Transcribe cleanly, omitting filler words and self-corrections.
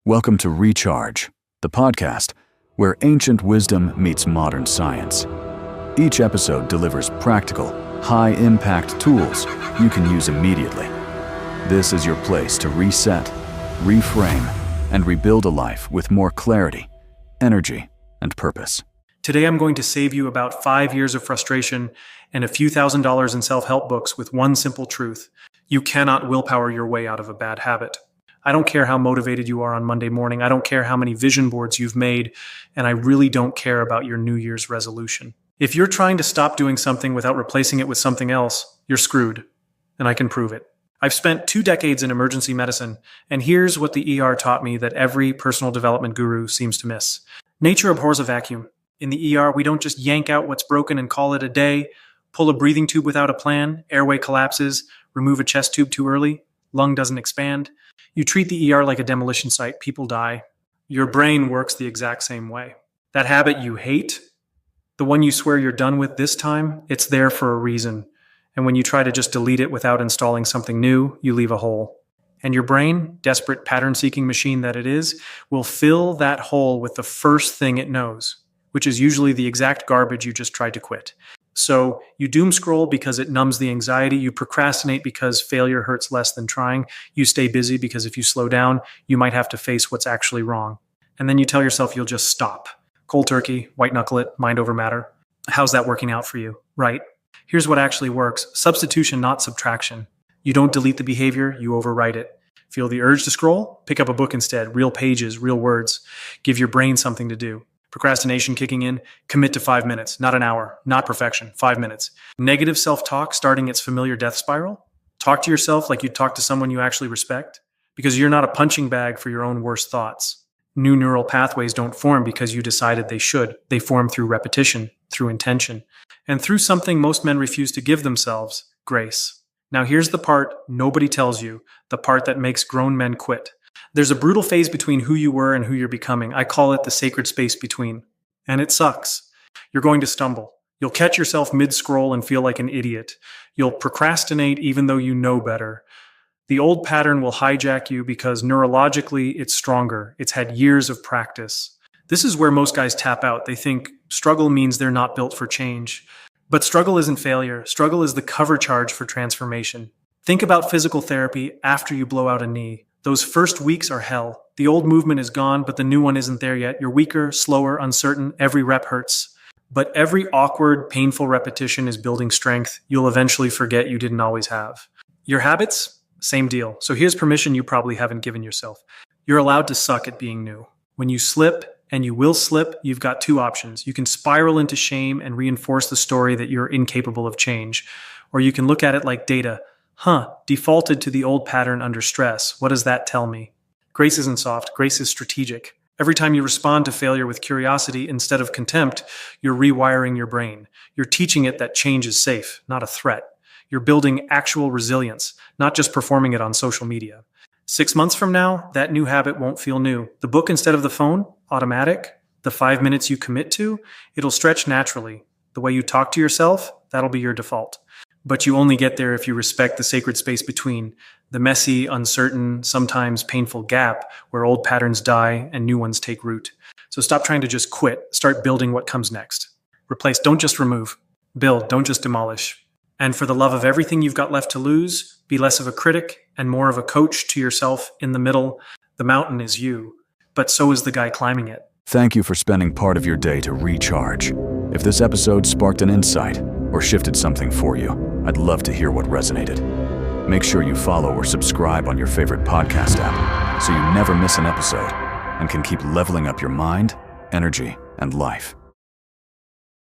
Welcome to Recharge, the podcast where ancient wisdom meets modern science. Each episode delivers practical, high-impact tools you can use immediately. This is your place to reset, reframe, and rebuild a life with more clarity, energy, and purpose. Today I'm going to save you about 5 years of frustration and a few $1,000s in self-help books with one simple truth. You cannot willpower your way out of a bad habit. I don't care how motivated you are on Monday morning. I don't care how many vision boards you've made, and I really don't care about your New Year's resolution. If you're trying to stop doing something without replacing it with something else, you're screwed, and I can prove it. I've spent 2 decades in emergency medicine, and here's what the ER taught me that every personal development guru seems to miss. Nature abhors a vacuum. In the ER, we don't just yank out what's broken and call it a day, pull a breathing tube without a plan, airway collapses, remove a chest tube too early, lung doesn't expand. You treat the ER like a demolition site, people die. Your brain works the exact same way. That habit you hate, the one you swear you're done with this time, it's there for a reason. And when you try to just delete it without installing something new, you leave a hole. And your brain, desperate pattern-seeking machine that it is, will fill that hole with the first thing it knows, which is usually the exact garbage you just tried to quit. So you doom scroll because it numbs the anxiety. You procrastinate because failure hurts less than trying. You stay busy because if you slow down, you might have to face what's actually wrong. And then you tell yourself you'll just stop. Cold turkey, white knuckle it, mind over matter. How's that working out for you, right? Here's what actually works. Substitution, not subtraction. You don't delete the behavior, you overwrite it. Feel the urge to scroll? Pick up a book instead. Real pages, real words. Give your brain something to do. Procrastination kicking in, commit to 5 minutes, not an hour, not perfection, 5 minutes. Negative self-talk starting its familiar death spiral. Talk to yourself like you'd talk to someone you actually respect, because you're not a punching bag for your own worst thoughts. New neural pathways don't form because you decided they should. They form through repetition, through intention, and through something most men refuse to give themselves, grace. Now here's the part nobody tells you, the part that makes grown men quit. There's a brutal phase between who you were and who you're becoming. I call it the sacred space between. And it sucks. You're going to stumble. You'll catch yourself mid-scroll and feel like an idiot. You'll procrastinate even though you know better. The old pattern will hijack you because neurologically it's stronger. It's had years of practice. This is where most guys tap out. They think struggle means they're not built for change. But struggle isn't failure. Struggle is the cover charge for transformation. Think about physical therapy after you blow out a knee. Those first weeks are hell. The old movement is gone, but the new one isn't there yet. You're weaker, slower, uncertain. Every rep hurts. But every awkward, painful repetition is building strength you'll eventually forget you didn't always have. Your habits? Same deal. So here's permission you probably haven't given yourself. You're allowed to suck at being new. When you slip, and you will slip, you've got 2 options. You can spiral into shame and reinforce the story that you're incapable of change. Or you can look at it like data. Defaulted to the old pattern under stress. What does that tell me? Grace isn't soft. Grace is strategic. Every time you respond to failure with curiosity instead of contempt, you're rewiring your brain. You're teaching it that change is safe, not a threat. You're building actual resilience, not just performing it on social media. 6 months from now, that new habit won't feel new. The book instead of the phone, automatic. The 5 minutes you commit to, it'll stretch naturally. The way you talk to yourself, that'll be your default. But you only get there if you respect the sacred space between, the messy, uncertain, sometimes painful gap where old patterns die and new ones take root. So stop trying to just quit. Start building what comes next. Replace, don't just remove. Build, don't just demolish. And for the love of everything you've got left to lose, be less of a critic and more of a coach to yourself in the middle. The mountain is you, but so is the guy climbing it. Thank you for spending part of your day to recharge. If this episode sparked an insight or shifted something for you, I'd love to hear what resonated. Make sure you follow or subscribe on your favorite podcast app so you never miss an episode and can keep leveling up your mind, energy, and life.